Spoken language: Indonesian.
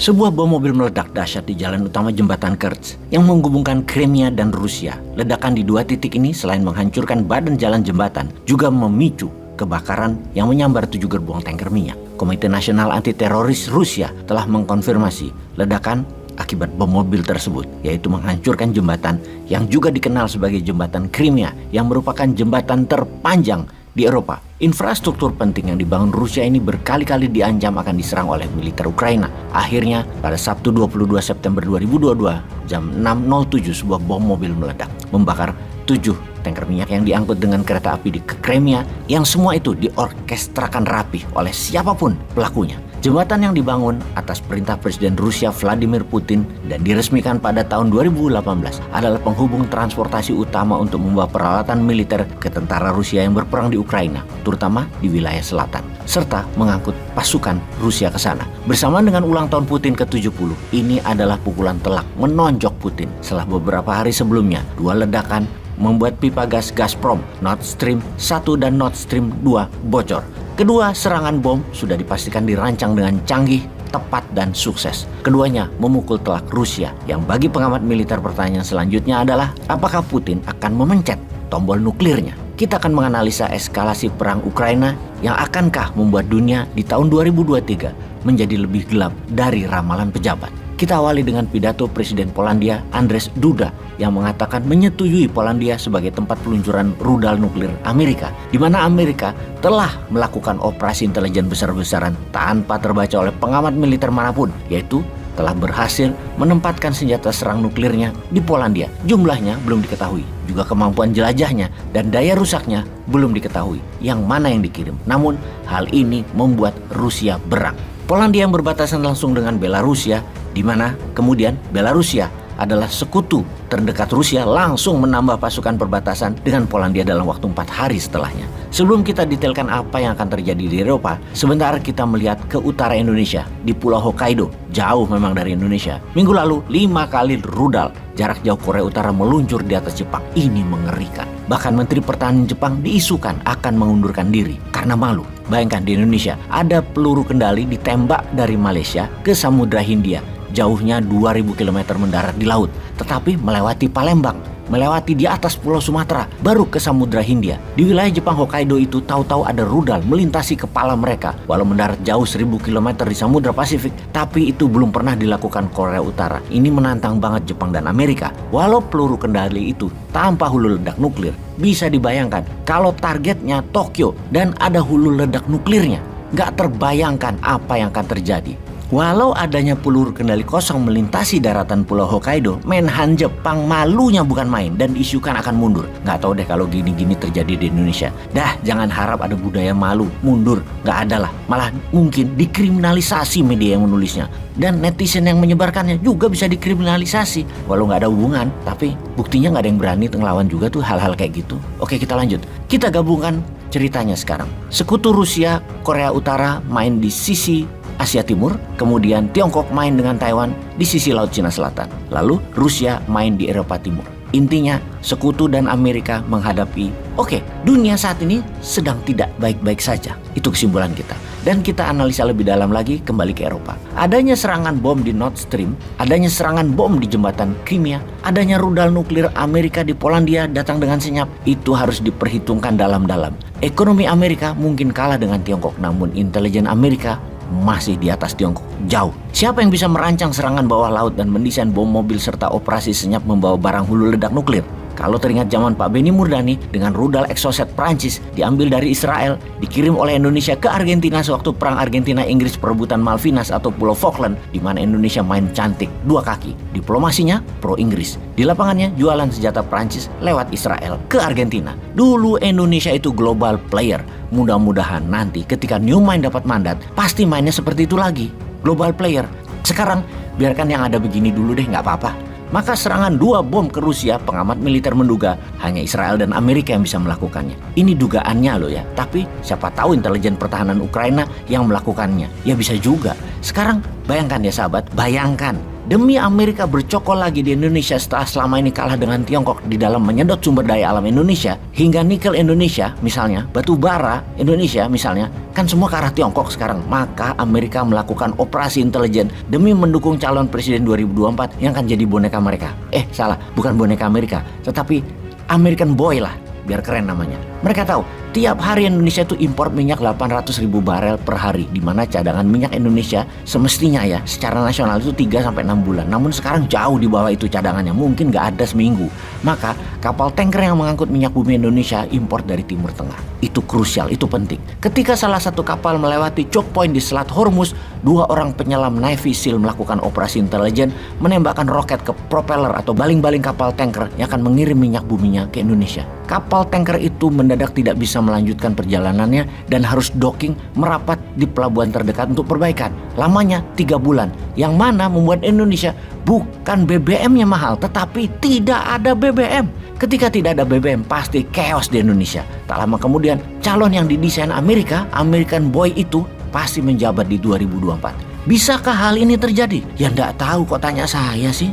Sebuah bom mobil meledak dahsyat di jalan utama jembatan Kerch yang menghubungkan Crimea dan Rusia. Ledakan di dua titik ini selain menghancurkan badan jalan jembatan, juga memicu kebakaran yang menyambar 7 gerbong tanker minyak. Komite Nasional Anti Teroris Rusia telah mengkonfirmasi ledakan akibat bom mobil tersebut, yaitu menghancurkan jembatan yang juga dikenal sebagai jembatan Crimea yang merupakan jembatan terpanjang di Eropa. Infrastruktur penting yang dibangun Rusia ini berkali-kali diancam akan diserang oleh militer Ukraina. Akhirnya, pada Sabtu 22 September 2022, jam 6.07 sebuah bom mobil meledak, membakar 7 tanker minyak yang diangkut dengan kereta api di Crimea, yang semua itu diorkestrakan rapih oleh siapapun pelakunya. Jembatan yang dibangun atas perintah Presiden Rusia Vladimir Putin dan diresmikan pada tahun 2018 adalah penghubung transportasi utama untuk membawa peralatan militer ke tentara Rusia yang berperang di Ukraina, terutama di wilayah selatan, serta mengangkut pasukan Rusia ke sana. Bersamaan dengan ulang tahun Putin ke-70, ini adalah pukulan telak menonjok Putin setelah beberapa hari sebelumnya 2 ledakan membuat pipa gas Gazprom Nord Stream 1 dan Nord Stream 2 bocor. Kedua serangan bom sudah dipastikan dirancang dengan canggih, tepat, dan sukses. Keduanya memukul telak Rusia, yang bagi pengamat militer pertanyaan selanjutnya adalah apakah Putin akan memencet tombol nuklirnya. Kita akan menganalisa eskalasi perang Ukraina yang akankah membuat dunia di tahun 2023 menjadi lebih gelap dari ramalan pejabat. Kita awali dengan pidato Presiden Polandia Andrzej Duda yang mengatakan menyetujui Polandia sebagai tempat peluncuran rudal nuklir Amerika, di mana Amerika telah melakukan operasi intelijen besar-besaran tanpa terbaca oleh pengamat militer manapun, yaitu telah berhasil menempatkan senjata serang nuklirnya di Polandia. Jumlahnya belum diketahui, juga kemampuan jelajahnya dan daya rusaknya belum diketahui yang mana yang dikirim. Namun hal ini membuat Rusia berang. Polandia yang berbatasan langsung dengan Belarusia, di mana kemudian Belarusia adalah sekutu terdekat Rusia, langsung menambah pasukan perbatasan dengan Polandia dalam waktu 4 hari setelahnya. Sebelum kita detailkan apa yang akan terjadi di Eropa, sebentar kita melihat ke utara Indonesia, di Pulau Hokkaido, jauh memang dari Indonesia. Minggu lalu 5 kali rudal jarak jauh Korea Utara meluncur di atas Jepang. Ini mengerikan. Bahkan Menteri Pertahanan Jepang diisukan akan mengundurkan diri karena malu. Bayangkan di Indonesia ada peluru kendali ditembak dari Malaysia ke Samudra Hindia. Jauhnya 2000 km mendarat di laut, tetapi melewati Palembang, melewati di atas Pulau Sumatera, baru ke Samudra Hindia. Di wilayah Jepang Hokkaido itu tahu-tahu ada rudal melintasi kepala mereka. Walau mendarat jauh 1000 km di Samudra Pasifik, tapi itu belum pernah dilakukan Korea Utara. Ini menantang banget Jepang dan Amerika. Walau peluru kendali itu tanpa hulu ledak nuklir, bisa dibayangkan kalau targetnya Tokyo dan ada hulu ledak nuklirnya. Nggak terbayangkan apa yang akan terjadi. Walau adanya peluru kendali kosong melintasi daratan Pulau Hokkaido, Menhan Jepang malunya bukan main dan diisukan akan mundur. Nggak tahu deh kalau gini-gini terjadi di Indonesia. Dah, jangan harap ada budaya malu, mundur. Nggak ada lah. Malah mungkin dikriminalisasi media yang menulisnya. Dan netizen yang menyebarkannya juga bisa dikriminalisasi. Walau nggak ada hubungan, tapi buktinya nggak ada yang berani ngelawan juga tuh hal-hal kayak gitu. Oke, kita lanjut. Kita gabungkan ceritanya sekarang. Sekutu Rusia, Korea Utara main di sisi Asia Timur, kemudian Tiongkok main dengan Taiwan di sisi Laut Cina Selatan. Lalu Rusia main di Eropa Timur. Intinya, sekutu dan Amerika menghadapi, dunia saat ini sedang tidak baik-baik saja. Itu kesimpulan kita. Dan kita analisa lebih dalam lagi kembali ke Eropa. Adanya serangan bom di Nord Stream, adanya serangan bom di jembatan Crimea, adanya rudal nuklir Amerika di Polandia datang dengan senyap, itu harus diperhitungkan dalam-dalam. Ekonomi Amerika mungkin kalah dengan Tiongkok, namun intelijen Amerika masih di atas Tiongkok, jauh. Siapa yang bisa merancang serangan bawah laut dan mendesain bom mobil serta operasi senyap membawa barang hulu ledak nuklir? Kalau teringat zaman Pak Benny Murdani dengan rudal Exocet Prancis diambil dari Israel, dikirim oleh Indonesia ke Argentina sewaktu perang Argentina-Inggris perebutan Malvinas atau Pulau Falkland, di mana Indonesia main cantik 2 kaki. Diplomasinya pro-Inggris, di lapangannya jualan senjata Prancis lewat Israel ke Argentina. Dulu Indonesia itu global player. Mudah-mudahan nanti ketika New Mind dapat mandat, pasti mainnya seperti itu lagi, global player. Sekarang biarkan yang ada begini dulu deh, nggak apa-apa. Maka serangan 2 bom ke Rusia, pengamat militer menduga hanya Israel dan Amerika yang bisa melakukannya. Ini dugaannya loh ya, tapi siapa tahu intelijen pertahanan Ukraina yang melakukannya. Ya bisa juga. Sekarang bayangkan ya sahabat, bayangkan Demi Amerika bercokol lagi di Indonesia setelah selama ini kalah dengan Tiongkok di dalam menyedot sumber daya alam Indonesia, hingga nikel Indonesia misalnya, batu bara Indonesia misalnya, kan semua ke arah Tiongkok sekarang. Maka Amerika melakukan operasi intelijen demi mendukung calon presiden 2024 yang akan jadi boneka mereka. Salah, bukan boneka Amerika, tetapi American Boy lah, biar keren namanya. Mereka tahu tiap hari Indonesia itu impor minyak 800.000 barel per hari, di mana cadangan minyak Indonesia semestinya ya secara nasional itu 3-6 bulan. Namun sekarang jauh di bawah itu cadangannya, mungkin nggak ada seminggu. Maka kapal tanker yang mengangkut minyak bumi Indonesia impor dari Timur Tengah. Itu krusial, itu penting. Ketika salah satu kapal melewati choke point di Selat Hormuz, 2 orang penyelam Navy SEAL melakukan operasi intelijen menembakkan roket ke propeller atau baling-baling kapal tanker yang akan mengirim minyak buminya ke Indonesia. Kapal tanker itu mendadak tidak bisa melanjutkan perjalanannya dan harus docking merapat di pelabuhan terdekat untuk perbaikan. Lamanya 3 bulan, yang mana membuat Indonesia bukan BBM-nya mahal, tetapi tidak ada BBM. Ketika tidak ada BBM, pasti chaos di Indonesia. Tak lama kemudian, calon yang didesain Amerika, American Boy itu pasti menjabat di 2024. Bisakah hal ini terjadi? Ya nggak tahu, kok tanya saya sih.